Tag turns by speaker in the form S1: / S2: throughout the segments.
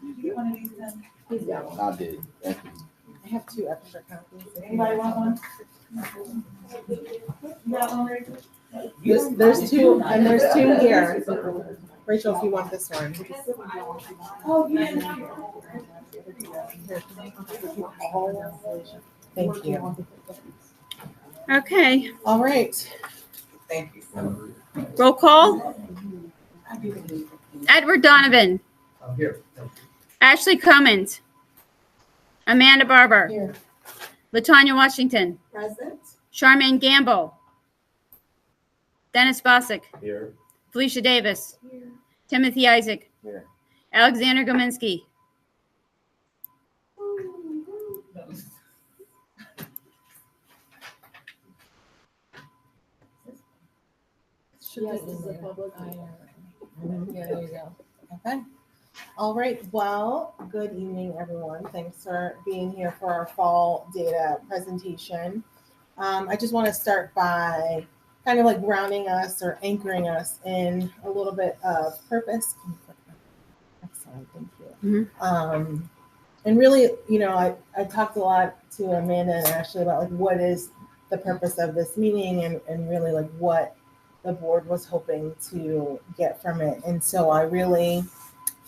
S1: Did you get one of these then?
S2: He's got one.
S3: I did. Thank you.
S2: I have 2 extra copies.
S1: Anybody want one? You got one, Rachel?
S2: There's 2, and there's 2 here. Rachel, if you want this one.
S1: Oh, you didn't have
S2: Thank you.
S4: Okay,
S2: All right.
S1: Thank you.
S4: roll call. Edward Donovan.
S3: I'm here.
S4: Ashley Cummins. Amanda Barber.
S2: Here.
S4: Latanya Washington.
S2: Present.
S4: Charmaine Gamble. Dennis Bosick.
S3: Here.
S4: Felicia Davis. Timothy Isaac.
S3: Here.
S4: Alexander Gominski.
S2: Yes, this is a public. Yeah, there you go. Okay. All right. Well, good evening, everyone. Thanks for being here for our fall data presentation. I just want to start by kind of like grounding us or anchoring us in a little bit of purpose. Excellent. Thank you. And really, you know, I talked a lot to Amanda and Ashley about like what is the purpose of this meeting and really like what the board was hoping to get from it. And so I really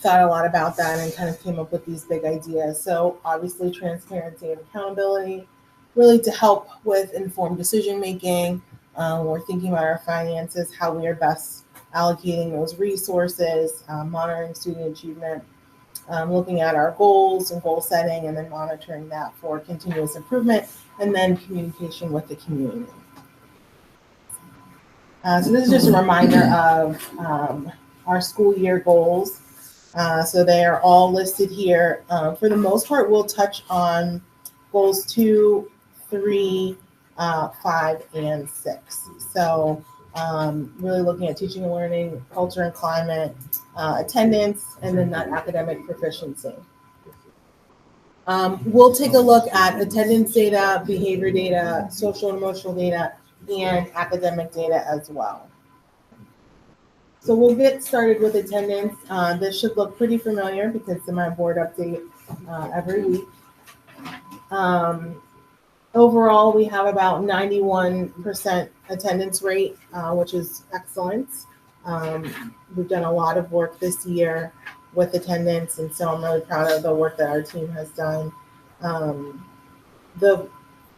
S2: thought a lot about that and kind of came up with these big ideas. So obviously transparency and accountability, really to help with informed decision making. We're thinking about our finances, how we are best allocating those resources, monitoring student achievement, looking at our goals and goal setting, and then monitoring that for continuous improvement, and then communication with the community. So this is just a reminder of our school year goals. So they are all listed here. For the most part, we'll touch on goals 2, 3, 5, and 6. So really looking at teaching and learning, culture and climate, attendance, and then that academic proficiency. We'll take a look at attendance data, behavior data, social and emotional data, and academic data as well. So we'll get started with attendance. This should look pretty familiar because it's in my board update every week. Overall, we have about 91% attendance rate, which is excellent. We've done a lot of work this year with attendance, and so I'm really proud of the work that our team has done. The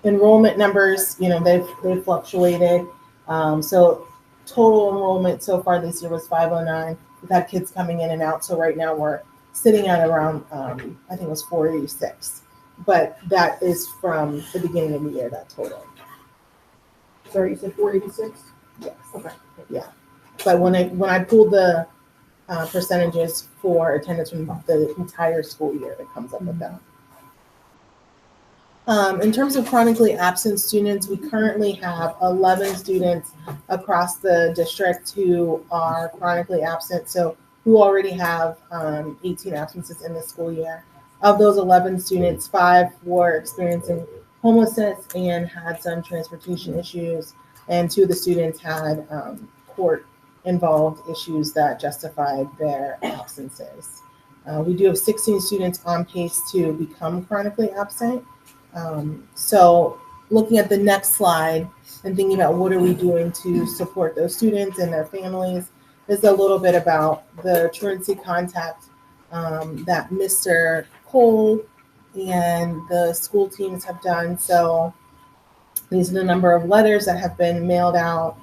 S2: enrollment numbers, you know, they've fluctuated. So total enrollment so far this year was 509. We've had kids coming in and out. So right now we're sitting at around, I think it was 486. But that is from the beginning of the year, that total.
S5: Sorry, you said 486?
S2: Yes.
S5: Okay.
S2: Yeah. But when I pulled the percentages for attendance from the entire school year, it comes up with that. In terms of chronically absent students, we currently have 11 students across the district who are chronically absent, so who already have 18 absences in the school year. Of those 11 students, 5 were experiencing homelessness and had some transportation issues, and 2 of the students had court-involved issues that justified their absences. We do have 16 students on pace to become chronically absent. So looking at the next slide and thinking about what are we doing to support those students and their families is a little bit about the truancy contact that Mr. Cole and the school teams have done. So these are the number of letters that have been mailed out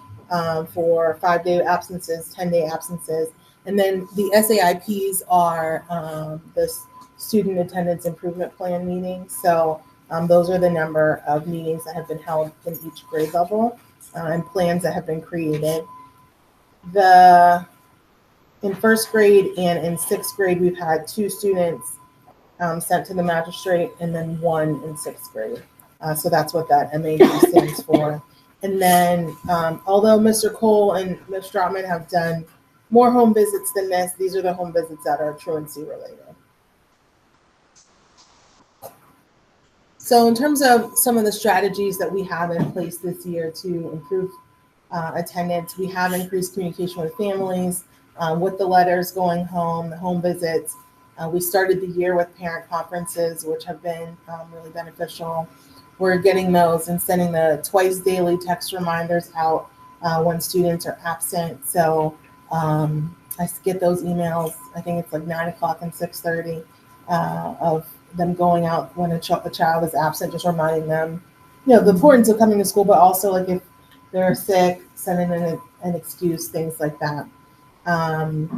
S2: for 5-day absences, 10-day absences. And then the SAIPs are the student attendance improvement plan meetings. So those are the number of meetings that have been held in each grade level and plans that have been created. In first grade and in 6th grade, we've had 2 students sent to the magistrate and then 1 in 6th grade. So that's what that MAG stands for. And then although Mr. Cole and Ms. Stratman have done more home visits than this, these are the home visits that are truancy related. So in terms of some of the strategies that we have in place this year to improve attendance, we have increased communication with families, with the letters going home, the home visits. We started the year with parent conferences, which have been really beneficial. We're getting those and sending the twice daily text reminders out when students are absent. So I get those emails. I think it's like 9 o'clock and 6:30 of them going out when a child is absent, just reminding them, the importance of coming to school, but also like if they're sick, sending in an excuse, things like that.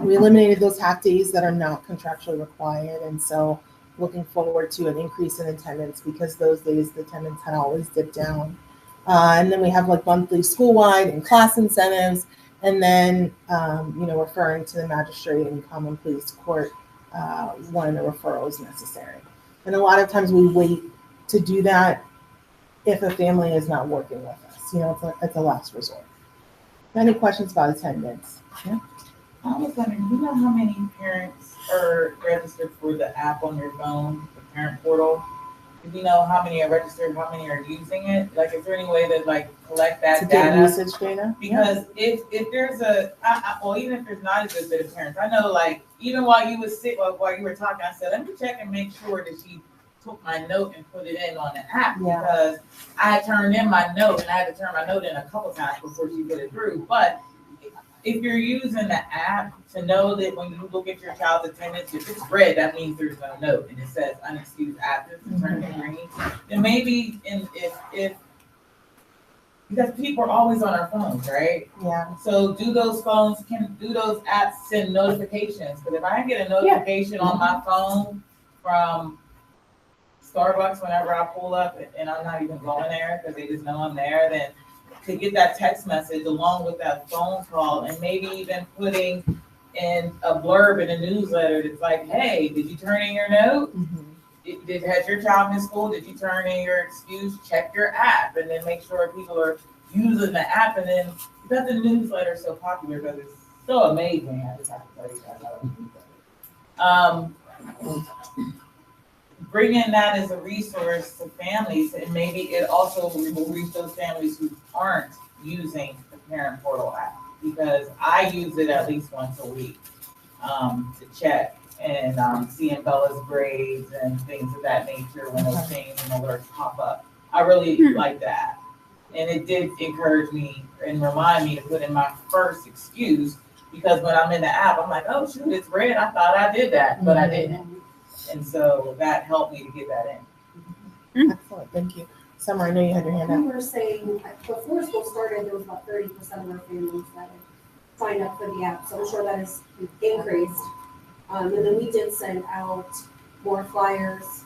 S2: We eliminated those half days that are not contractually required, and so looking forward to an increase in attendance because those days the attendance had always dipped down. And then we have like monthly school-wide and class incentives, and then referring to the magistrate and common pleas court when a referral is necessary. And a lot of times we wait to do that if a family is not working with us. It's a last resort. Any questions about attendance? Yeah.
S1: I was wondering, you know how many parents are registered for the app on your phone, the parent portal? Do you know how many are registered, how many are using it? Like, is there any way to like collect that
S2: To get
S1: data?
S2: usage data?
S1: Because if there's even if there's not a good bit of parents, I know like even while you were talking, I said, let me check and make sure that she took my note and put it in on the app because I had turned in my note and I had to turn my note in a couple times before she put it through. But if you're using the app to know that when you look at your child's attendance, if it's red, that means there's no note and it says unexcused absence and turn it green. Then maybe if because people are always on our phones, right?
S2: Yeah.
S1: So do those apps send notifications? Because if I get a notification on my phone from Starbucks whenever I pull up and I'm not even going there because they just know I'm there, then to get that text message along with that phone call and maybe even putting in a blurb in a newsletter that's like, hey, did you turn in your note? Has your child in school? Did you turn in your excuse? Check your app and then make sure people are using the app. And then because the newsletter is so popular, because it's so amazing, I just have to tell you guys. Bringing that as a resource to families, and maybe it also will reach those families who aren't using the parent portal app, because I use it at least once a week to check and seeing Bella's grades and things of that nature when those things and alerts pop up. I really like that. And it did encourage me and remind me to put in my first excuse, because when I'm in the app, I'm like, oh shoot, it's red. I thought I did that, but I didn't. And so that helped me to get that in.
S2: Excellent, thank you. Summer, I know you had your hand
S3: We
S2: up.
S3: were saying, before school started, there was about 30% of our families that had signed up for the app, so I'm sure that has increased. And then we did send out more flyers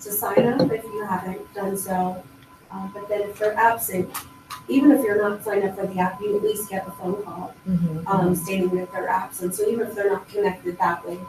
S3: to sign up if you haven't done so. But then if they're absent, even if you're not signed up for the app, you at least get a phone call stating that they're absent. So even if they're not connected that way,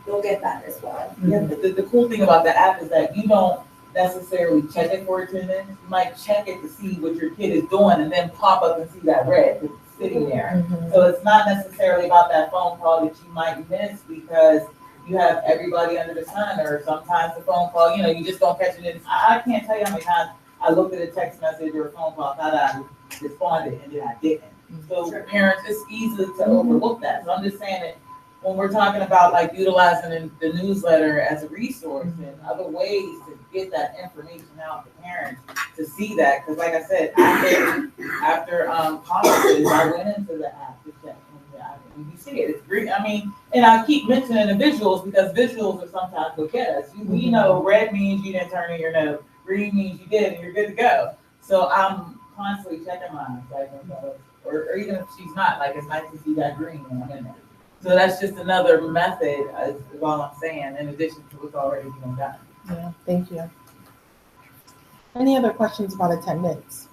S3: you'll get that as well.
S1: Yeah, the cool thing about the app is that you don't necessarily check it for attendance. You might check it to see what your kid is doing and then pop up and see that red that's sitting there. So it's not necessarily about that phone call that you might miss because you have everybody under the sun, or sometimes the phone call, you just don't catch it. I can't tell you how many times I looked at a text message or a phone call, thought I responded, and then I didn't. So parents, it's easy to overlook that. So I'm just saying that when we're talking about like utilizing the newsletter as a resource and other ways to get that information out to parents to see that, because like I said, after conferences, I went into the app to check, and you see it, it's great. I mean, and I keep mentioning the visuals because visuals are sometimes what get us. We know red means you didn't turn in your note, green means you did, and you're good to go. So I'm constantly checking mine, like, or even if she's not, like, it's nice to see that green when I'm in there. So that's just another method, is all I'm saying, in addition to what's already being done.
S2: Yeah, thank you. Any other questions about attendance?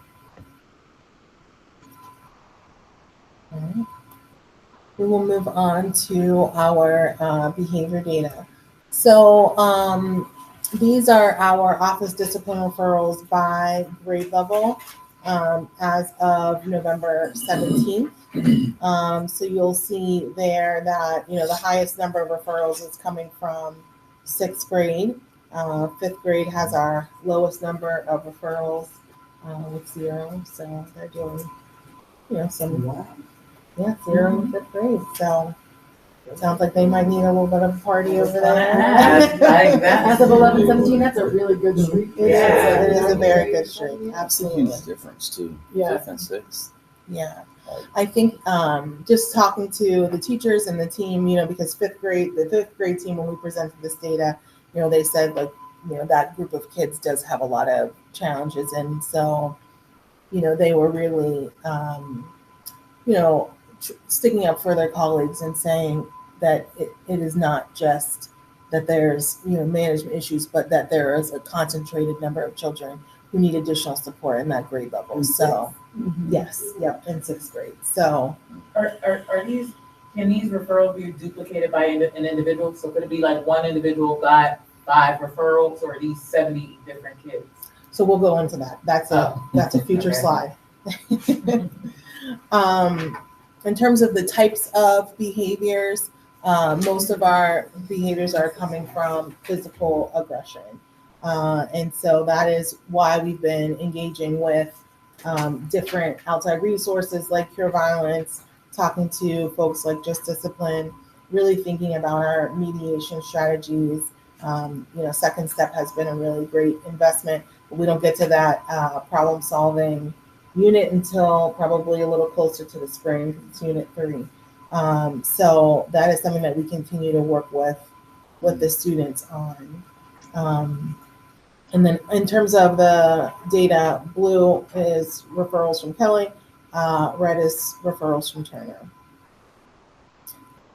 S2: All right. We will move on to our behavior data. So these are our office discipline referrals by grade level as of November 17th. So you'll see there that, the highest number of referrals is coming from 6th grade. 5th grade has our lowest number of referrals with 0. So they're doing, some, 0 in 5th grade. So Sounds like they might need a little bit of a party over there.
S1: Like
S5: As of 11-17, that's a really good streak.
S2: It
S1: Yeah.
S2: is a very good streak,
S6: It's a
S2: absolutely.
S6: huge difference too.
S5: Yeah.
S6: 5th and 6th.
S2: Yeah, I think just talking to the teachers and the team, because the fifth grade team, when we presented this data, they said like, that group of kids does have a lot of challenges. And so, they were really, sticking up for their colleagues and saying that it is not just that there's, management issues, but that there is a concentrated number of children who need additional support in that grade level. So, yes, yep, in 6th grade. So,
S1: Can these referrals be duplicated by an individual? So could it be like one individual got 5 referrals, or are these 70 different kids?
S2: so we'll go into that. That's a future
S1: Okay.
S2: slide. In terms of the types of behaviors, most of our behaviors are coming from physical aggression. And so that is why we've been engaging with different outside resources like Cure Violence, talking to folks like Just Discipline, really thinking about our mediation strategies. Second Step has been a really great investment, but we don't get to that problem solving unit until probably a little closer to the spring, because it's unit 3. So that is something that we continue to work with the students on. And then in terms of the data, blue is referrals from Kelly, red is referrals from Turner.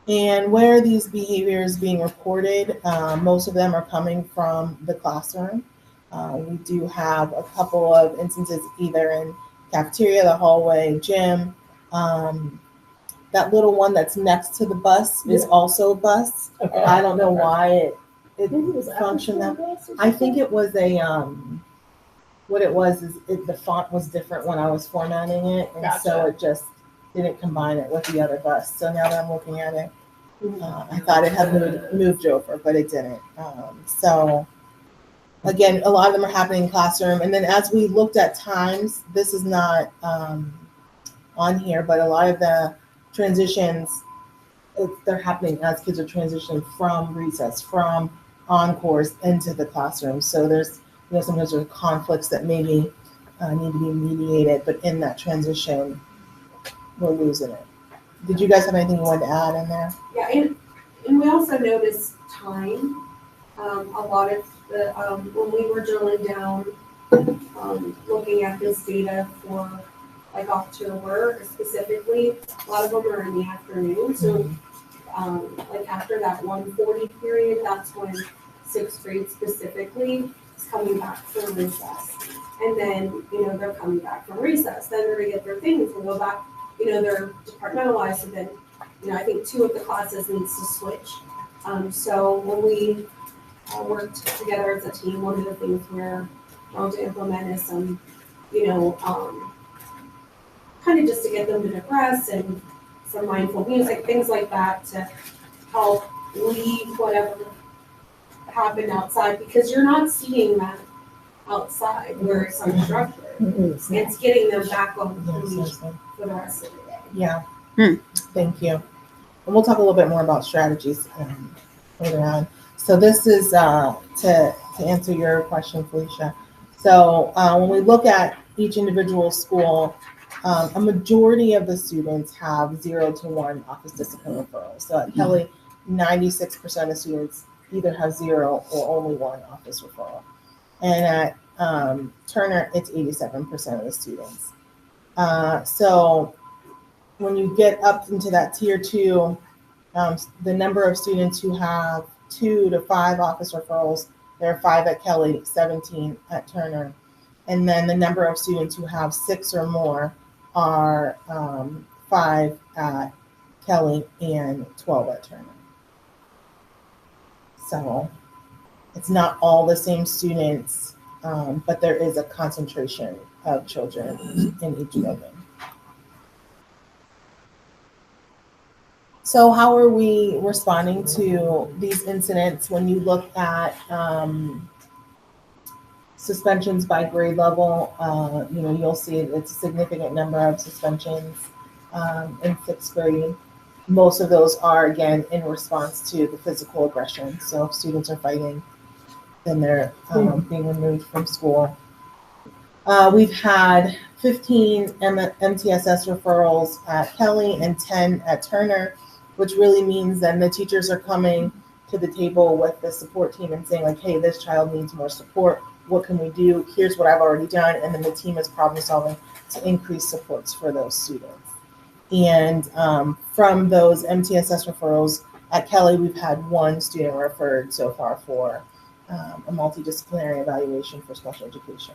S2: And where are these behaviors being reported? Most of them are coming from the classroom. We do have a couple of instances either in cafeteria, the hallway, gym. That little one that's next to the bus is also a bus.
S5: Okay.
S2: I don't know why it
S5: Maybe it was
S2: functioned that.
S5: after school
S2: I think it was what it was is the font was different when I was formatting it, and so
S1: Gotcha.
S2: it just didn't combine it with the other bus. So now that I'm looking at it, I thought it had moved over, but it didn't. So again, a lot of them are happening in classroom. And then as we looked at times, this is not on here, but a lot of the transitions, they're happening as kids are transitioning from recess, from encores into the classroom. So there's, sometimes there's conflicts that maybe need to be mediated, but in that transition, we're losing it. Did you guys have anything you wanted to add in there?
S3: Yeah, and we also noticed time. A lot of the, when we were drilling down, looking at this data for like October specifically, a lot of them are in the afternoon. So like after that 1:40 period, that's when 6th grade specifically is coming back from recess. And then, they're coming back from recess. Then they're gonna get their things and go back, they're departmentalized. So then, I think 2 of the classes needs to switch. So when we worked together as a team, one of the things we're going to implement is some, kind of just to get them to depress and some mindful music, things like that to help leave whatever happened outside, because you're not seeing that outside where it's unstructured. It's getting them back on the leash for the rest of the day.
S2: Yeah.
S4: Hmm.
S2: Thank you. And we'll talk a little bit more about strategies later on. So this is to answer your question, Felicia. So when we look at each individual school, a majority of the students have 0 to 1 office discipline referrals. So at Kelly, 96% of students either have 0 or only 1 office referral. And at Turner, it's 87% of the students. So when you get up into that tier 2, the number of students who have 2 to 5 office referrals, there are 5 at Kelly, 17 at Turner. And then the number of students who have 6 or more are 5 at Kelly and 12 at Turner. So it's not all the same students, but there is a concentration of children in each building. So how are we responding to these incidents? When you look at suspensions by grade level, you'll see it's a significant number of suspensions in 6th grade. most of those are, again, in response to the physical aggression. So if students are fighting, then they're being removed from school. We've had 15 MTSS referrals at Kelly and 10 at Turner, which really means then the teachers are coming to the table with the support team and saying like, hey, this child needs more support. What can we do? Here's what I've already done. And then the team is problem solving to increase supports for those students. And from those MTSS referrals at Kelly, we've had one student referred so far for a multidisciplinary evaluation for special education.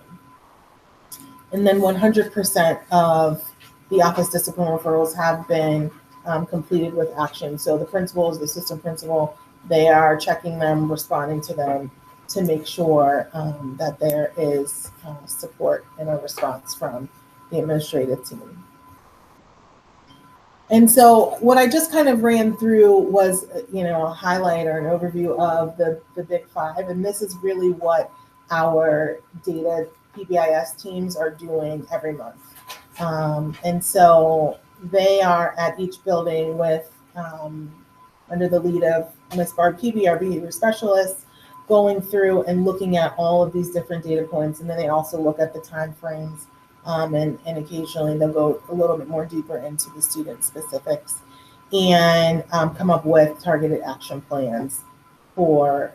S2: And then 100% of the office discipline referrals have been completed with action. So the principals, the assistant principal, they are checking them, responding to them to make sure that there is support and a response from the administrative team. And so what I just kind of ran through was, a highlight or an overview of the Big Five. And this is really what our data PBIS teams are doing every month. And so they are at each building with, under the lead of Ms. Barb Peavy, our behavior specialist, going through and looking at all of these different data points. And then they also look at the time frames. And occasionally they'll go a little bit more deeper into the student specifics and come up with targeted action plans for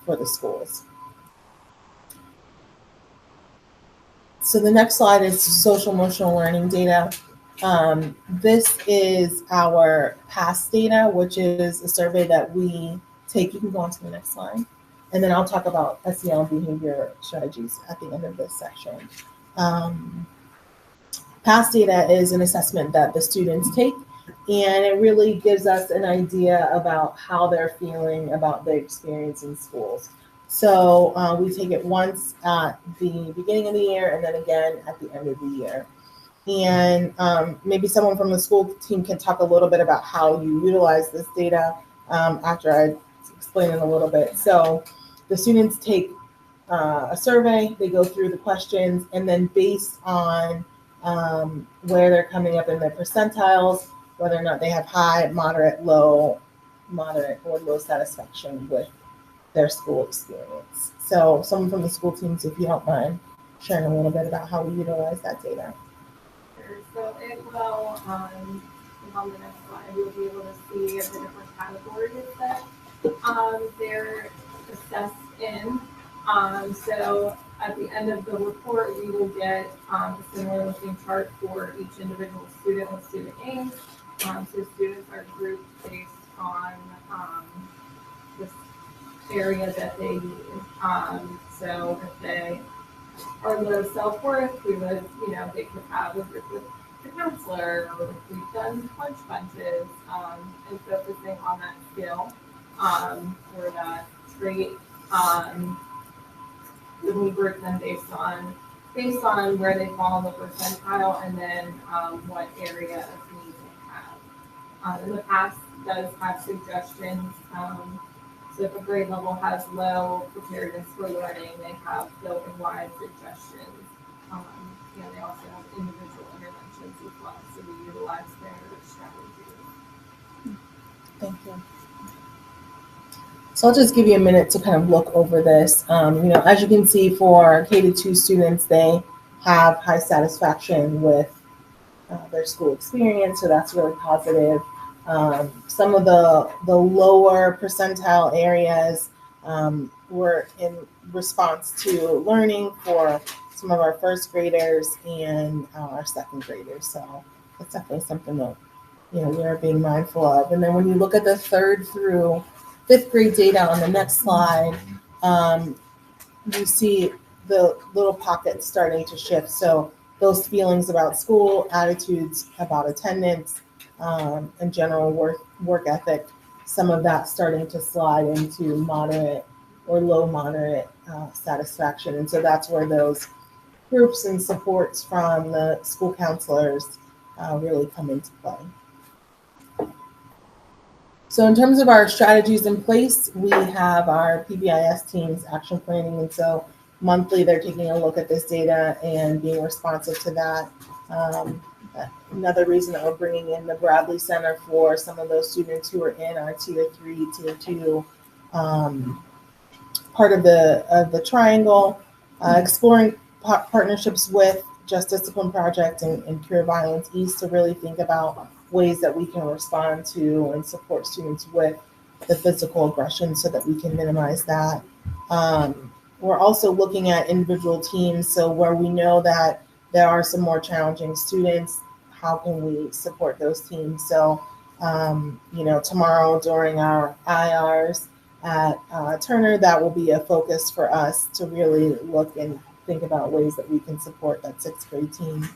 S2: the schools. So the next slide is social emotional learning data. This is our past data, which is a survey that we take. You can go on to the next slide. And then I'll talk about SEL behavior strategies at the end of this section. Past data is an assessment that the students take, and it really gives us an idea about how they're feeling about their experience in schools. So we take it once at the beginning of the year and then again at the end of the year. And maybe someone from the school team can talk a little bit about how you utilize this data after I explain it a little bit. So the students take a survey, they go through the questions, and then based on where they're coming up in their percentiles, whether or not they have high, moderate, or low satisfaction with their school experience. So someone from the school teams, if you don't mind sharing a little bit about how we utilize that data.
S6: Sure. So it will, on the next slide, you'll be able to see the different categories that they're assessed in. So at the end of the report, we will get a similar looking chart for each individual student with student age. So students are grouped based on this area that they need. So if they are low self-worth, we would, they could have a group with the counselor, or we've done lunch bunches, and focusing on that skill or that trait. We group them based on where they fall in the percentile, and then what area of need they have. In the past, does have suggestions. So if a grade level has low preparedness for learning, they have building-wide suggestions. They also have individual interventions as well, so we utilize their strategies.
S2: Thank you. So I'll just give you a minute to kind of look over this. As you can see, for K-2 students, they have high satisfaction with their school experience, so that's really positive. Some of the lower percentile areas were in response to learning for some of our first graders and our second graders. So that's definitely something that we're being mindful of. And then when you look at the 3rd through 5th grade data on the next slide, you see the little pockets starting to shift. So those feelings about school, attitudes about attendance, and general work ethic, some of that starting to slide into moderate or low moderate satisfaction. And so that's where those groups and supports from the school counselors really come into play. So in terms of our strategies in place, we have our PBIS teams action planning. And so monthly, they're taking a look at this data and being responsive to that. another reason that we're bringing in the Bradley Center for some of those students who are in our tier 3, tier 2 part of the triangle, exploring partnerships with Just Discipline Project and Cure Violence East to really think about ways that we can respond to and support students with the physical aggression so that we can minimize that. We're also looking at individual teams, so where we know that there are some more challenging students, how can we support those teams? So, tomorrow during our IRs at Turner, that will be a focus for us to really look and think about ways that we can support that 6th grade team.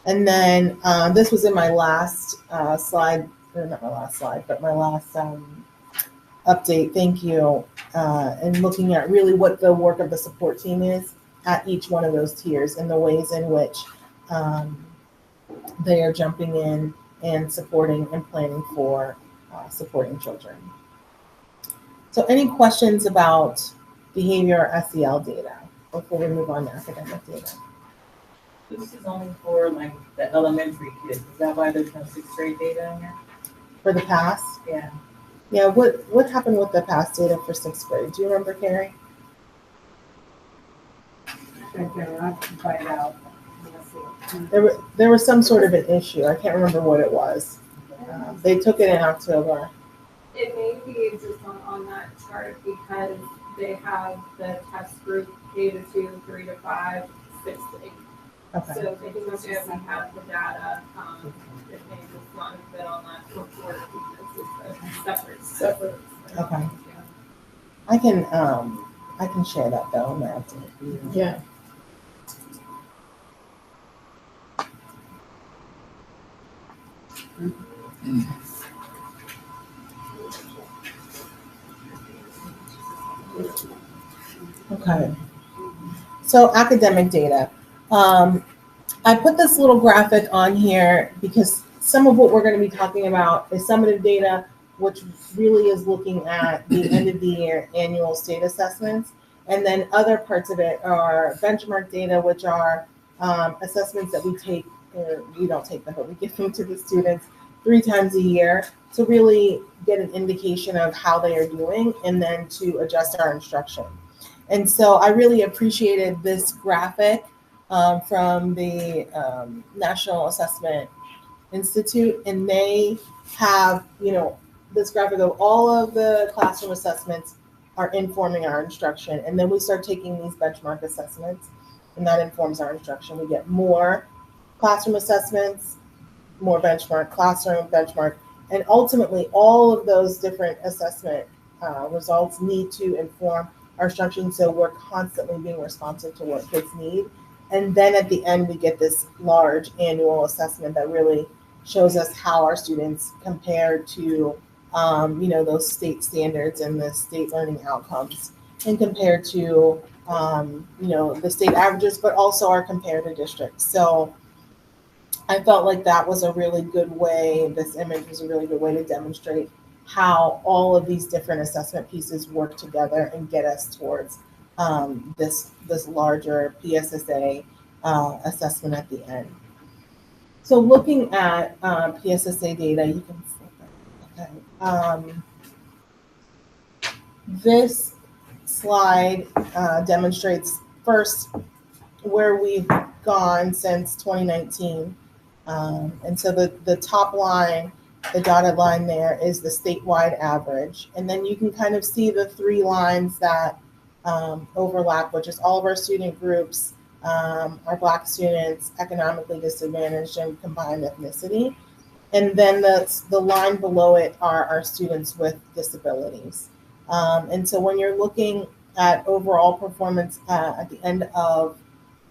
S2: And then this was in my last slide, or not my last slide, but my last update, thank you, and looking at really what the work of the support team is at each one of those tiers and the ways in which they are jumping in and supporting and planning for supporting children. So any questions about behavior or SEL data before we move on to academic data?
S1: This is only for like the elementary kids. Is that why there's no 6th grade data in here?
S2: For the past?
S1: Yeah.
S2: Yeah, what happened with the past data for 6th grade? Do you remember, Carrie?
S5: Okay, I can find out.
S2: There was some sort of an issue. I can't remember what it was. They took it in October.
S6: It may be just on that chart because they have the test group K to 2, 3 to 5, 6 to 8.
S2: Okay.
S6: So they can look at, we have the data, it may just not have been on that report because it's a separate.
S2: Okay. I can share that though.
S5: Yeah.
S2: Okay. So academic data. I put this little graphic on here because some of what we're going to be talking about is summative data, which really is looking at the end of the year annual state assessments. And then other parts of it are benchmark data, which are assessments that we take, or we don't take them, but we give them to the students 3 times a year to really get an indication of how they are doing and then to adjust our instruction. And so I really appreciated this graphic from the National Assessment Institute, and they have, this graphic of all of the classroom assessments are informing our instruction. And then we start taking these benchmark assessments, and that informs our instruction. We get more classroom assessments, more benchmark, classroom, benchmark, and ultimately all of those different assessment results need to inform our instruction, so we're constantly being responsive to what kids need. And then at the end, we get this large annual assessment that really shows us how our students compare to, those state standards and the state learning outcomes, and compared to, the state averages, but also our comparative districts. So I felt like that was a really good way, this image was a really good way to demonstrate how all of these different assessment pieces work together and get us towards this larger PSSA assessment at the end. So looking at PSSA data, you can see, okay. This slide demonstrates first where we've gone since 2019. And so the top line, the dotted line there, is the statewide average. And then you can kind of see the 3 lines that overlap, which is all of our student groups, our Black students, economically disadvantaged, and combined ethnicity. And then the line below it are our students with disabilities. And so when you're looking at overall performance at the end of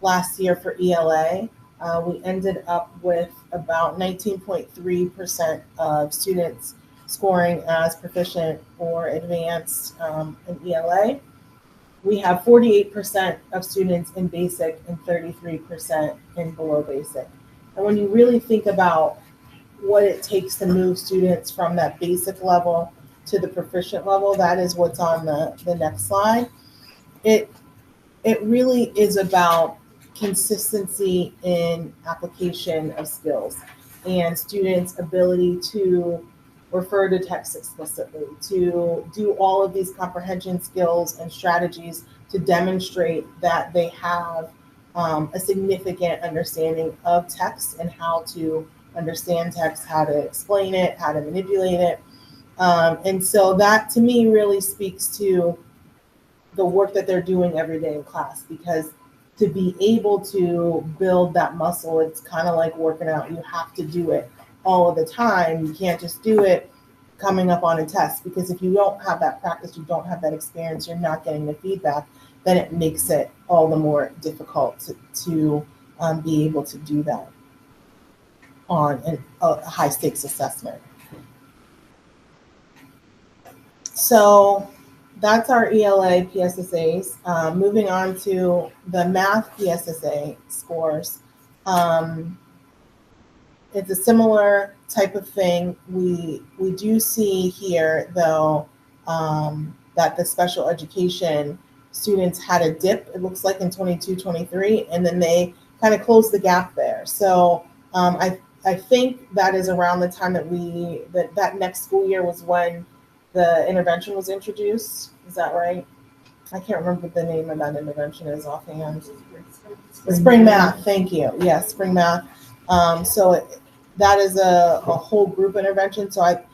S2: last year for ELA, we ended up with about 19.3% of students scoring as proficient or advanced in ELA. We have 48% of students in basic and 33% in below basic. And when you really think about what it takes to move students from that basic level to the proficient level, that is what's on the next slide. It really is about consistency in application of skills and students' ability to refer to text explicitly, to do all of these comprehension skills and strategies to demonstrate that they have a significant understanding of text and how to understand text, how to explain it, how to manipulate it. And so that to me really speaks to the work that they're doing every day in class, because to be able to build that muscle, it's kind of like working out. You have to do it all of the time. You can't just do it coming up on a test, because if you don't have that practice, you don't have that experience, you're not getting the feedback, then it makes it all the more difficult to be able to do that on a high stakes assessment. So that's our ELA PSSAs. Moving on to the math PSSA scores. It's a similar type of thing. We do see here, though, that the special education students had a dip, it looks like in 22-23, and then they kind of closed the gap there. So I think that is around the time that that next school year was when the intervention was introduced. Is that right? I can't remember what the name of that intervention is offhand. Spring math, thank you. Yes, spring math. That is a whole group intervention. So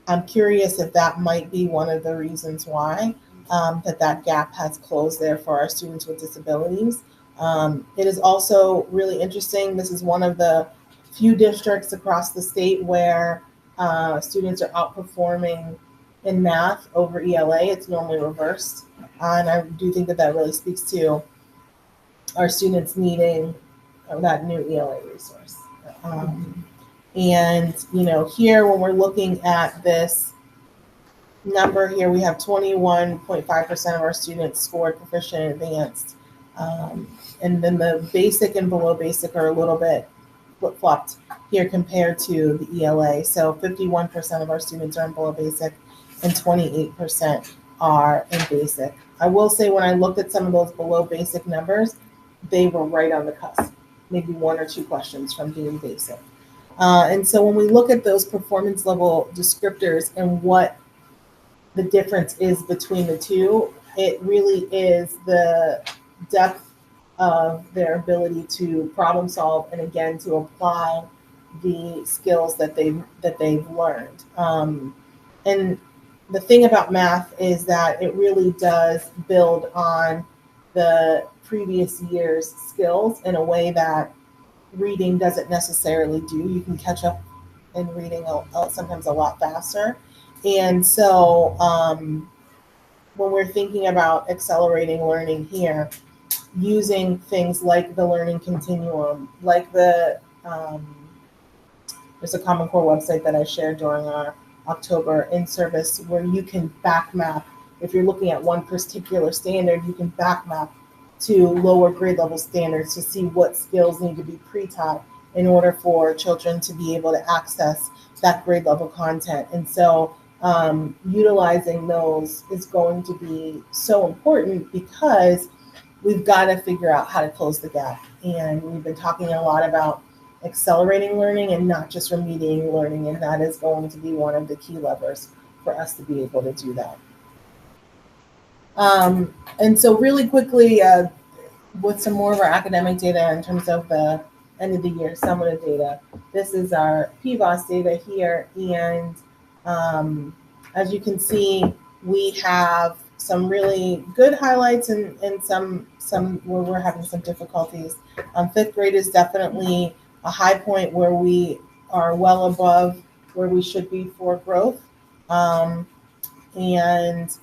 S2: I'm curious if that might be one of the reasons why that gap has closed there for our students with disabilities. It is also really interesting. This is one of the few districts across the state where students are outperforming in math over ELA. It's normally reversed. And I do think that really speaks to our students needing that new ELA resource. And, here when we're looking at this number here, we have 21.5% of our students scored proficient and advanced. And then the basic and below basic are a little bit flip-flopped here compared to the ELA. So 51% of our students are in below basic and 28% are in basic. I will say when I looked at some of those below basic numbers, they were right on the cusp, maybe one or two questions from being basic. And so when we look at those performance level descriptors and what the difference is between the two, it really is the depth of their ability to problem solve and again to apply the skills that they've learned. And the thing about math is that it really does build on the previous year's skills in a way that reading doesn't necessarily do. You can catch up in reading sometimes a lot faster. And so when we're thinking about accelerating learning here, using things like the learning continuum, like there's a Common Core website that I shared during our October in-service where you can back map. If you're looking at one particular standard, you can back map to lower grade level standards to see what skills need to be pre-taught in order for children to be able to access that grade level content. And so utilizing those is going to be so important because we've got to figure out how to close the gap. And we've been talking a lot about accelerating learning and not just remediating learning, and that is going to be one of the key levers for us to be able to do that. And so really quickly, with some more of our academic data in terms of the end of the year summative data, this is our PVOS data here. And as you can see, we have some really good highlights and some where we're having some difficulties. Fifth grade is definitely a high point where we are well above where we should be for growth. And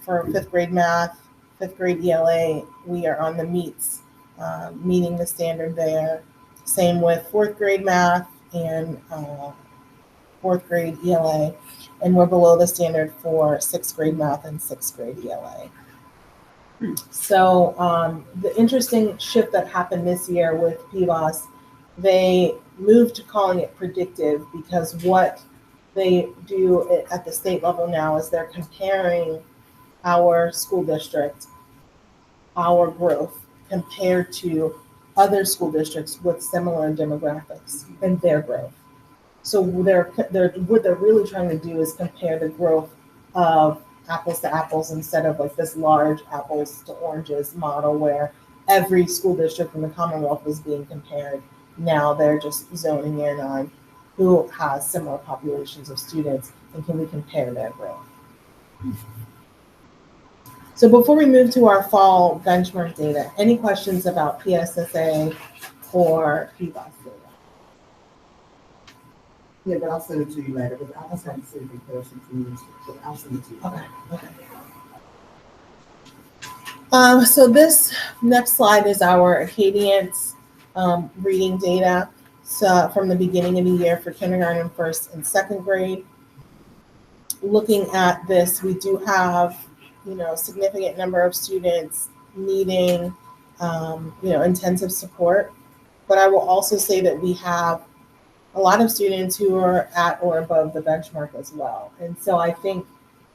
S2: for fifth grade math, fifth grade ELA, we are on the meets, meeting the standard there. Same with fourth grade math and fourth grade ELA. And we're below the standard for sixth grade math and sixth grade ELA. So the interesting shift that happened this year with PVOS, they moved to calling it predictive because what they do at the state level now is they're comparing our school district, our growth compared to other school districts with similar demographics and their growth. So what they're really trying to do is compare the growth of apples to apples instead of like this large apples to oranges model where every school district in the Commonwealth is being compared. Now they're just zoning in on who has similar populations of students and can we compare their growth. So before we move to our fall benchmark data, any questions about PSSA or PBOS data?
S7: Yeah, but I'll send it to you later, but I just haven't seen the comparison to you, but I'll send it to you.
S2: Okay. So this next slide is our Acadience reading data from the beginning of the year for kindergarten, first and second grade. Looking at this, we do have, a significant number of students needing, intensive support. But I will also say that we have a lot of students who are at or above the benchmark as well. And so I think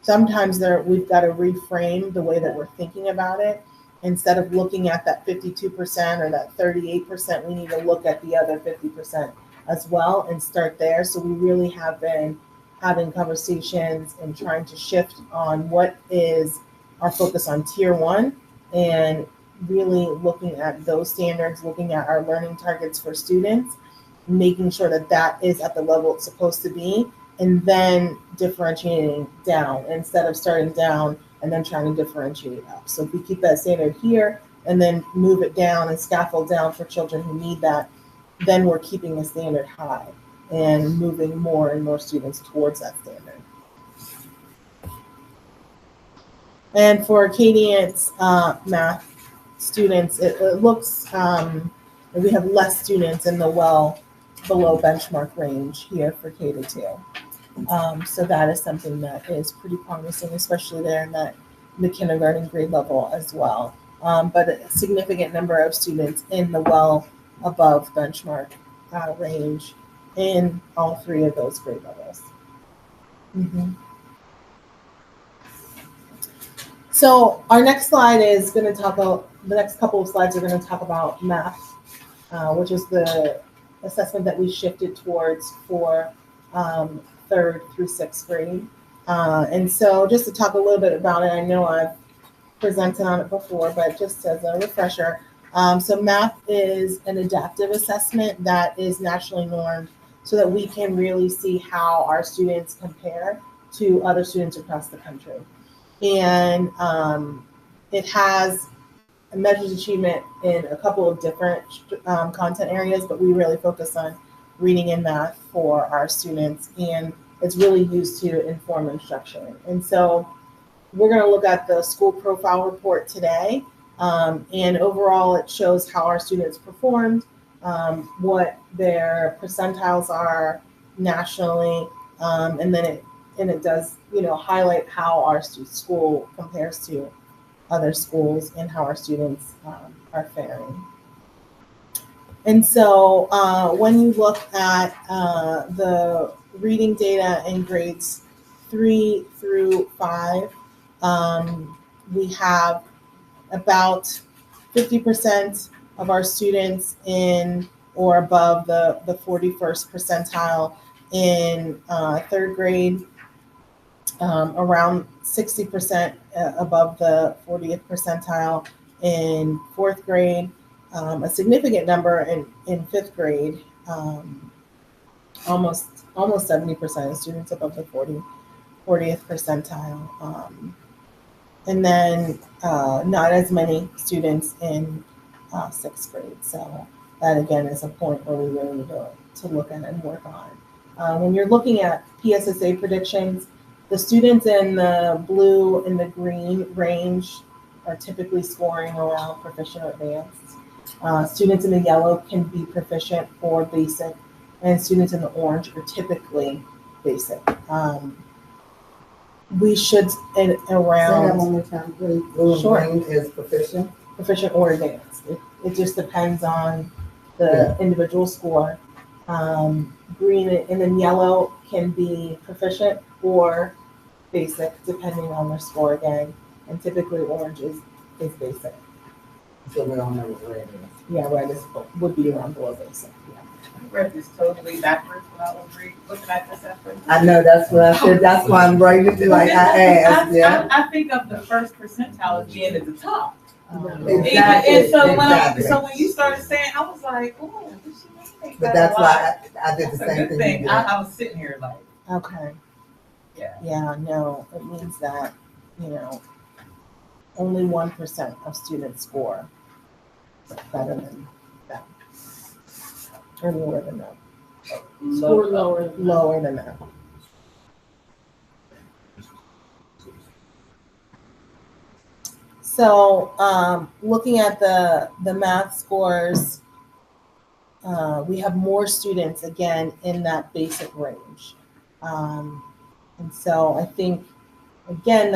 S2: sometimes we've got to reframe the way that we're thinking about it. Instead of looking at that 52% or that 38%, we need to look at the other 50% as well and start there. So we really have been having conversations and trying to shift on what is our focus on tier 1 and really looking at those standards, looking at our learning targets for students, making sure that that is at the level it's supposed to be, and then differentiating down instead of starting down and then trying to differentiate up. So if we keep that standard here and then move it down and scaffold down for children who need that, then we're keeping the standard high and moving more and more students towards that standard. And for Acadience math students, it looks, we have less students in the well below benchmark range here for K to 2. So that is something that is pretty promising, especially there in the kindergarten grade level as well. But a significant number of students in the well above benchmark range in all 3 of those grade levels. So our next slide is going to talk about, the next couple of slides are going to talk about math, which is the assessment that we shifted towards for 3rd through 6th grade. And so just to talk a little bit about it, I know I've presented on it before, but just as a refresher. So math is an adaptive assessment that is nationally normed so that we can really see how our students compare to other students across the country. And it measures achievement in a couple of different content areas, but we really focus on reading and math for our students, and it's really used to inform instruction. And so we're going to look at the school profile report today, and overall it shows how our students performed, what their percentiles are nationally, and then it does highlight how our school compares to other schools and how our students are faring. And so when you look at the reading data in grades 3 through 5, we have about 50% of our students in or above the 41st percentile in 3rd grade, around 60% above the 40th percentile in 4th grade, a significant number in 5th grade, almost 70% of students above the 40th percentile. And then not as many students in 6th grade. So that again is a point where we really need to look at and work on. When you're looking at PSSA predictions, the students in the blue and the green range are typically scoring around proficient or advanced. Students in the yellow can be proficient or basic, and students in the orange are typically basic. We should around.
S7: Say that one more time, please. Blue and
S2: Sure.
S7: green is proficient.
S2: Proficient or advanced. It just depends on the individual score. Green and then yellow can be proficient or basic, depending on their score again. And typically orange is basic.
S7: So we all know what red is.
S2: Yeah, red is, would be around below basic, yeah.
S1: I read this totally backwards when I was looking at this at first.
S7: I know, that's what I said, that's why I'm ready to do, like, I asked, yeah.
S1: I think of the first percentile as being at the top.
S7: Exactly,
S1: And so
S7: exactly.
S1: when you started saying, I was like, oh, what she mean?
S7: But that's why I did the
S1: That's a
S7: same
S1: good
S7: thing
S1: thing.
S7: you did.
S1: I was sitting here like,
S2: Okay.
S1: yeah.
S2: Yeah, no, it means that, only 1% of students score better than them. Or lower than them.
S5: Score lower.
S2: Lower than them. So, looking at the math scores, we have more students again in that basic range. And so I think, again,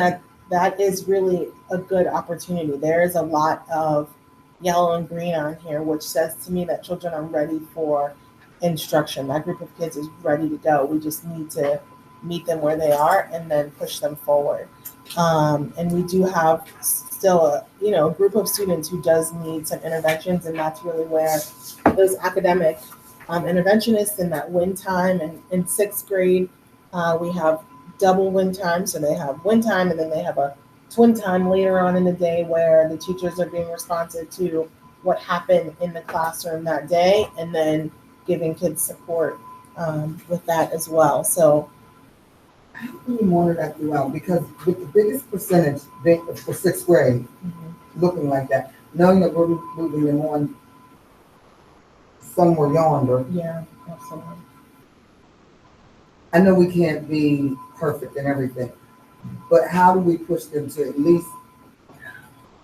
S2: that is really a good opportunity. There is a lot of yellow and green on here, which says to me that children are ready for instruction. That group of kids is ready to go. We just need to meet them where they are and then push them forward. And we do have still a group of students who does need some interventions, and that's really where those academic interventionists in that win time. And in sixth grade, we have double win time. So they have win time and then they have a twin time later on in the day where the teachers are being responsive to what happened in the classroom that day and then giving kids support with that as well. So
S7: I really monitor that throughout, because with the biggest percentage for sixth grade, looking like that, knowing that we're moving them on somewhere yonder,
S2: yeah, absolutely.
S7: I know we can't be perfect in everything, but how do we push them to at least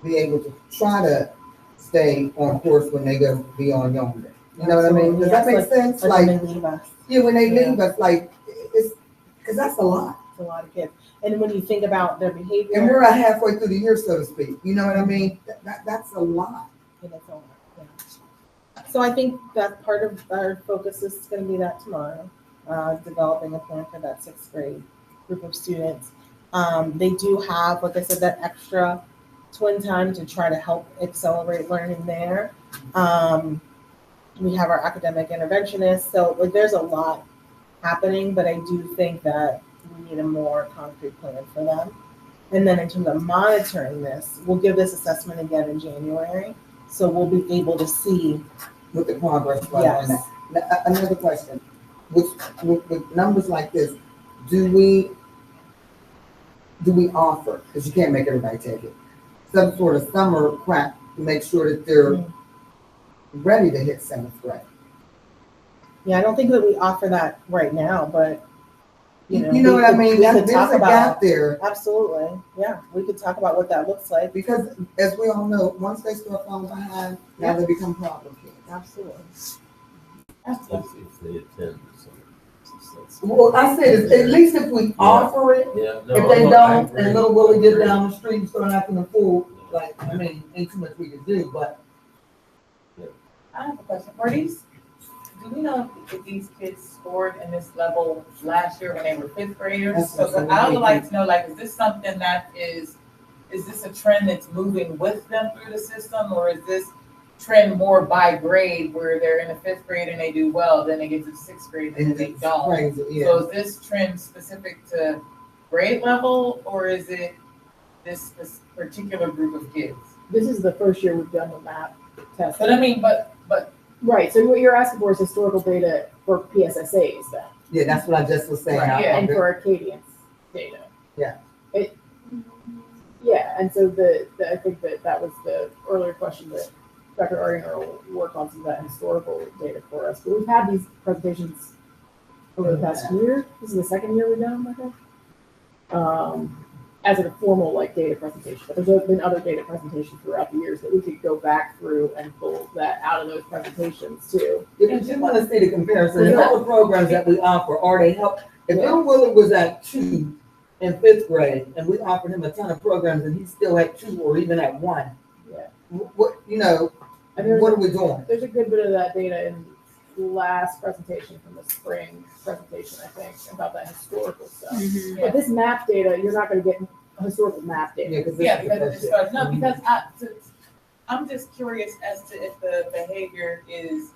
S7: be able to try to stay on course when they go beyond yonder? You know what I mean? Does that make sense?
S2: Like when they leave us.
S7: Yeah, when they leave us, like, it's, because that's a lot.
S2: It's a lot of kids. And when you think about their behavior.
S7: And we're halfway through the year, so to speak. You know what I mean? That's a lot.
S2: Yeah, that's a lot, yeah. So I think that part of our focus is going to be that tomorrow, developing a plan for that sixth grade group of students. They do have, like I said, that extra twin time to try to help accelerate learning there. We have our academic interventionists. So like, there's a lot happening, but I do think that we need a more concrete plan for them. And then in terms of monitoring this, we'll give this assessment again in January. So we'll be able to see
S7: With the progress on
S2: Yes.
S7: that. Now, another question, with numbers like this, do we offer, because you can't make everybody take it, some sort of summer crap to make sure that they're ready to hit seventh grade?
S2: Yeah, I don't think that we offer that right now, but
S7: You know what I mean?
S2: We could
S7: There's
S2: talk
S7: a
S2: about,
S7: gap there,
S2: absolutely. Yeah, we could talk about what that looks like.
S7: because as we all know, once they start falling behind, now they become problem kids.
S2: Absolutely.
S8: If they attend some.
S7: Well, I said, at least if we offer it,
S8: Yeah.
S7: if they don't, and little Willie get down the street and start acting a fool, like, I mean, ain't too much we can do, but
S1: I have a question. Do we know if these kids scored in this level last year when they were fifth graders?
S7: That's what
S1: So I would like to know, like, is this something that is this a trend that's moving with them through the system, or is this trend more by grade where they're in the fifth grade and they do well, then they get to the sixth grade and then they don't?
S7: crazy, yeah.
S1: So is this trend specific to grade level, or is it this particular group of kids?
S5: This is the first year we've done the map test.
S1: But I mean, but
S5: Right, so what you're asking for is historical data for PSSAs then,
S7: Yeah, that's what I just was saying.
S1: Right, yeah.
S5: and for Acadians data.
S7: Yeah.
S5: Yeah, and so I think that was the earlier question that Dr. Aringer will work on some of that historical data for us. But we've had these presentations over the past year. This is the second year we've done them, I think. As a formal data presentation, but there's been other data presentations throughout the years that we could go back through and pull that out of those presentations too.
S7: If you want to see the comparison, and all the programs that we offer, are they help? If little Willie was at 2 in fifth grade, and we offered him a ton of programs, and he's still at 2 or even at 1,
S5: Yeah.
S7: what,
S5: And
S7: what are we doing?
S5: there's a good bit of that data in the last presentation from the spring presentation, I think, about that historical stuff.
S4: Mhm.
S5: But this map data, you're not gonna get historical map data.
S7: Yeah, because
S1: yeah, because it starts, no, because I'm just curious as to if the behavior is,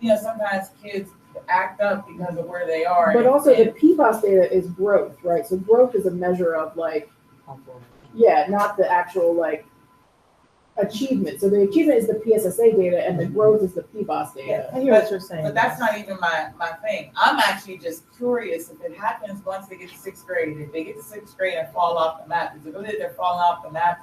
S1: sometimes kids act up because of where they are.
S5: But also the PFAS data is growth, right? So growth is a measure of like, yeah, not the actual like achievement. So the achievement is the PSSA data and the growth is the PFAS data.
S2: I hear what you're saying.
S1: But that's not even my thing. I'm actually just curious if it happens once they get to sixth grade. If they get to sixth grade and fall off the map, is it really that they're falling off the map?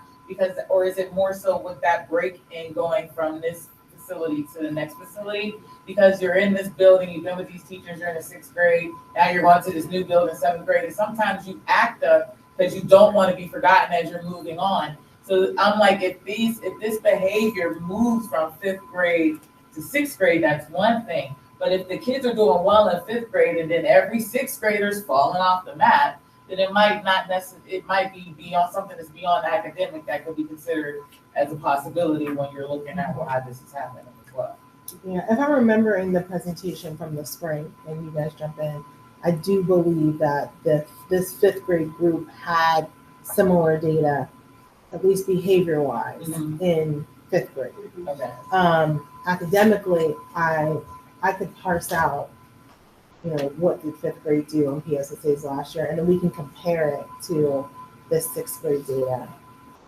S1: Or is it more so with that break in going from this facility to the next facility? Because you're in this building, you've been with these teachers, you're in the sixth grade, now you're going to this new building, seventh grade, and sometimes you act up because you don't want to be forgotten as you're moving on. So I'm like, if this behavior moves from fifth grade to sixth grade, that's one thing. But if the kids are doing well in fifth grade and then every sixth grader's falling off the map, then it might not necessarily, it might be beyond something that's beyond academic that could be considered as a possibility when you're looking at why this is happening as well.
S2: Yeah, if I'm remembering the presentation from the spring, and you guys jump in, I do believe that this fifth grade group had similar data, at least behavior-wise, in fifth grade.
S1: Okay.
S2: Academically, I could parse out, what did fifth grade do on PSSAs last year, and then we can compare it to the sixth grade data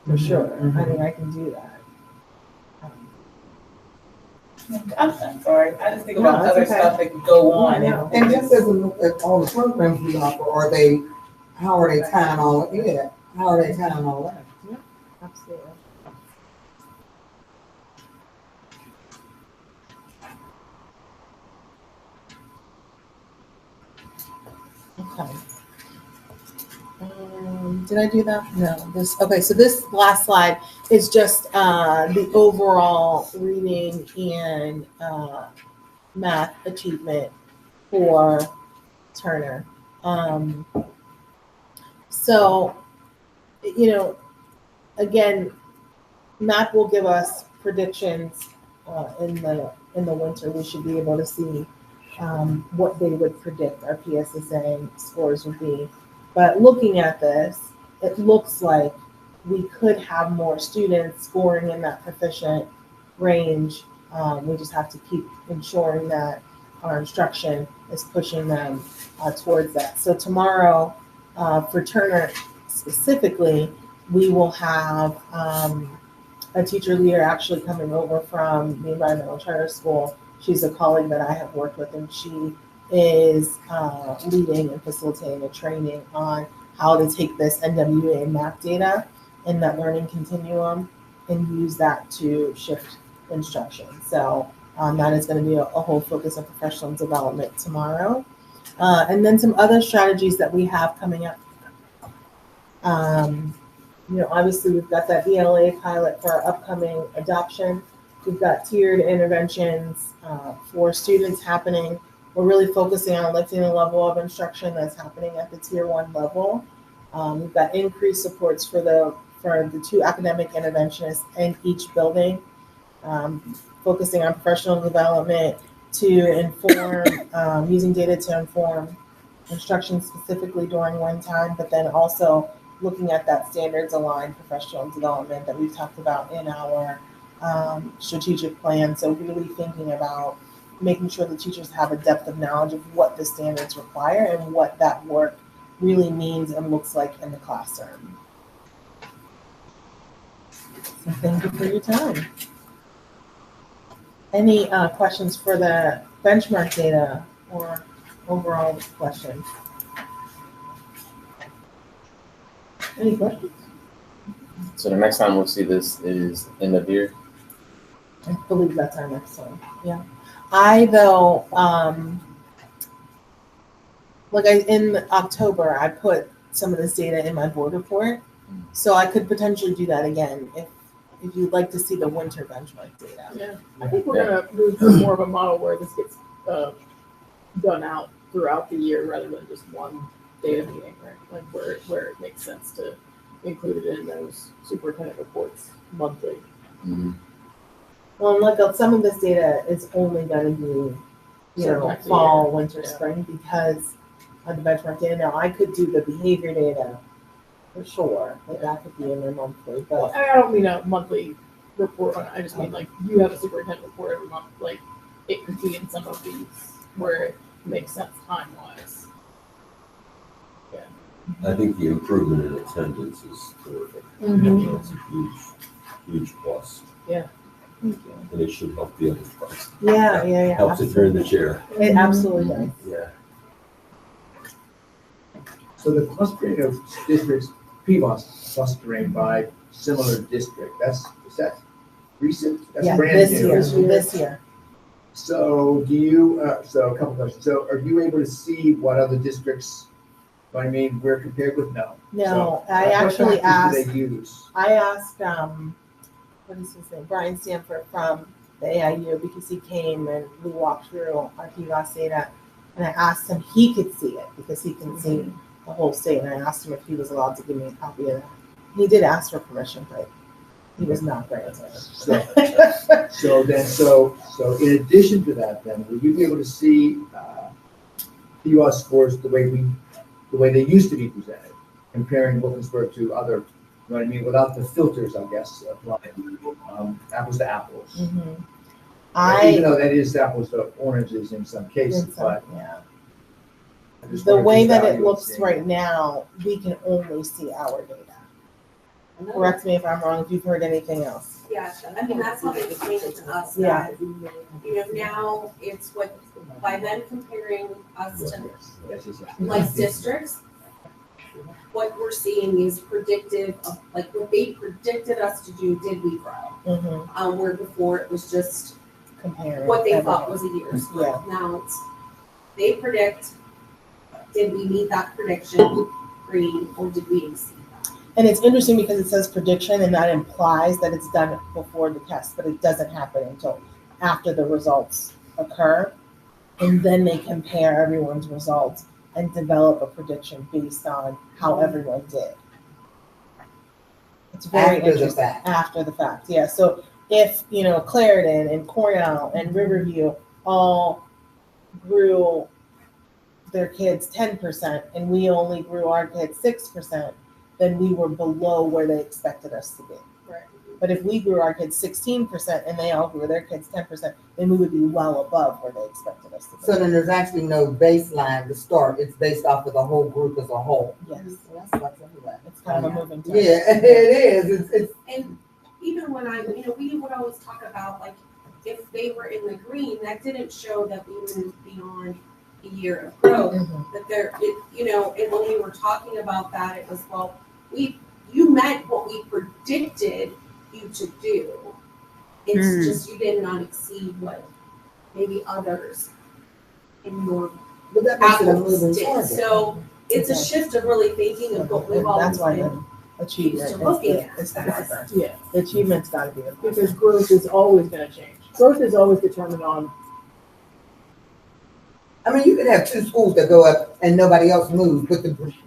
S2: for sure. I mean, I can do that.
S1: I'm sorry. I just think about other
S2: okay.
S1: stuff that could go on.
S2: Yeah,
S7: And just as a look at all the programs we offer, how are they tying all that? Yeah, how are they tying all that?
S2: Absolutely. Okay. Did I do that? No. Okay. So this last slide is just the overall reading and math achievement for Turner. So, again, math will give us predictions in the winter. We should be able to see what they would predict our PSSA scores would be. But looking at this, it looks like we could have more students scoring in that proficient range. We just have to keep ensuring that our instruction is pushing them towards that. So tomorrow, for Turner specifically, we will have a teacher leader actually coming over from the environmental charter school. She's a colleague that I have worked with, and she is leading and facilitating a training on how to take this NWA math data in that learning continuum and use that to shift instruction. So that is going to be a whole focus of professional development tomorrow. And then some other strategies that we have coming up. Obviously we've got that ELA pilot for our upcoming adoption. We've got tiered interventions for students happening. We're really focusing on lifting the level of instruction that's happening at the tier 1 level. We've got increased supports for the 2 academic interventionists in each building, focusing on professional development to inform, using data to inform instruction specifically during one time, but then also looking at that standards aligned professional development that we've talked about in our strategic plan. So really thinking about making sure the teachers have a depth of knowledge of what the standards require and what that work really means and looks like in the classroom. So thank you for your time. Any questions for the benchmark data or overall questions? Any questions?
S9: So the next time we'll see this is end of year.
S2: I believe that's our next one. Yeah. Though, in October, I put some of this data in my board report, so I could potentially do that again if you'd like to see the winter benchmark data.
S5: Yeah, I think we're gonna move to more of a model where this gets done out throughout the year rather than just one data meeting, right? Like where it makes sense to include it in those superintendent reports monthly.
S9: Mm-hmm.
S2: Well, and look, some of this data is only going to be, fall, winter, spring because of the benchmark data. Now, I could do the behavior data for sure. Like that could be in there monthly, but
S5: Well, I don't mean a monthly report on it. I just mean like you have a superintendent report every month. Like it could be in some of these where it makes sense time wise.
S8: I think the improvement in attendance is terrific.
S5: Mhm.
S8: That's a huge, huge plus.
S2: Thank you.
S8: And it should help the other parts.
S2: Yeah.
S8: Helps it turn the chair.
S2: It absolutely does.
S8: Yeah.
S10: So the clustering of districts, PBOS clustering by similar district, is that recent? That's
S2: Yeah,
S10: brand
S2: this
S10: new.
S2: year, this year.
S10: So do you, so a couple questions. So are you able to see what other districts, what I mean, we're compared with? No.
S2: No,
S10: So,
S2: I
S10: what
S2: actually
S10: factors
S2: asked,
S10: do they use?
S2: I asked, what is his name, Brian Stanford from the AIU, because he came and we walked through our PBOS data, and I asked him, he could see it, because he can see the whole state, and I asked him if he was allowed to give me a copy of that. He did ask for permission, but he was not granted.
S10: So in addition to that, then, will you be able to see PBOS scores the way they used to be presented, comparing Wilkinsburg to other, you know what I mean, without the filters, I guess, applied, apples to apples. Even though that is apples to oranges in some cases, but
S2: Yeah.
S10: I just
S2: The
S10: wonder if
S2: way
S10: there's
S2: that it
S10: value in
S2: looks
S10: seeing
S2: right now, we can only see our data. Correct me if I'm wrong, if you've heard anything else.
S3: Yeah, I mean, that's how they explained it to us,
S2: Yeah.
S3: that, you know, now it's what, by then comparing us to like districts, what we're seeing is predictive of, like, what they predicted us to do, did we grow?
S2: Mm-hmm.
S3: Where before it was just
S2: Comparing.
S3: what they thought
S2: everything.
S3: was a year's
S2: Yeah.
S3: worth. Now it's, they predict, did we meet that prediction, green, or did we exceed that?
S2: And it's interesting because it says prediction, and that implies that it's done before the test, but it doesn't happen until after the results occur. And then they compare everyone's results and develop a prediction based on how everyone did. It's very
S7: After the
S2: interesting.
S7: fact.
S2: After the fact, yeah. So if, you know, Clarendon and Cornell and Riverview all grew their kids 10% and we only grew our kids 6%, then we were below where they expected us to be.
S5: Right.
S2: But if we grew our kids 16% and they all grew their kids 10%, then we would be well above where they expected us to be.
S7: So then there's actually no baseline to start. It's based off of the whole group as a whole.
S2: Yes,
S7: Well, that sucks anyway.
S2: it's kind of a moving target.
S7: Yeah, it is. It's
S3: And even when we would always talk about, like, if they were in the green, that didn't show that we moved beyond a year of growth.
S2: Mhm.
S3: That and when we were talking about that, it was, well, you meant what we predicted you to do. It's just you did not exceed what maybe others in your
S7: but that makes it a
S3: apples
S7: moving
S3: did.
S7: target.
S3: So it's a
S2: Okay.
S3: shift of really thinking of what we've
S2: And
S3: always
S2: that's why
S3: been.
S2: the achievement
S3: used to looking at
S2: is the
S3: that.
S2: factor.
S5: Yeah,
S2: The achievement's got to be the factor.
S5: because growth is always going to change. Growth is always determined on.
S7: I mean, you could have two schools that go up and nobody else moves, but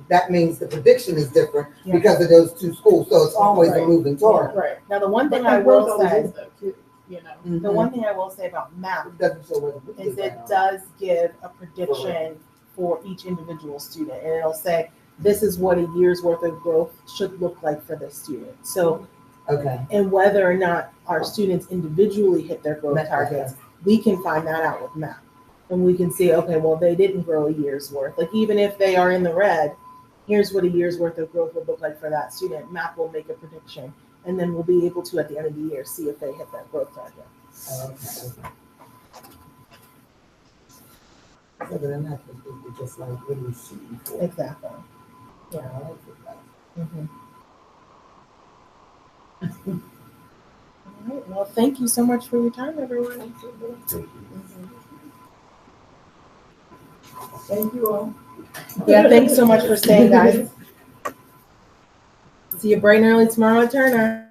S7: that means the prediction is different
S2: Yeah.
S7: because of those two schools. So it's always a
S5: Right.
S7: moving target.
S5: Right.
S2: Now, the one thing
S5: But
S2: I
S5: that growth
S2: will
S5: always
S2: say,
S5: is though, too, you know.
S2: the one thing I will say about MAP
S7: It doesn't show where the
S2: is it does give a prediction for each individual student, and it'll say, this is what a year's worth of growth should look like for this student. So,
S7: Okay.
S2: and whether or not our students individually hit their growth
S7: MAP,
S2: targets, we can find that out with MAP. And we can see, okay, well, they didn't grow a year's worth. Like, even if they are in the red, here's what a year's worth of growth would look like for that student. MAP will make a prediction, and then we'll be able to, at the end of the year, see if they hit that growth target.
S7: Okay. So then that would be just like what we see before.
S2: Exactly. Yeah.
S7: I like that.
S2: Mhm. All right. Well, thank you so much for your time, everyone.
S8: Thank you.
S2: Mhm.
S10: Thank you all.
S2: Yeah, thanks so much for staying, guys. See you bright and early tomorrow at Turner.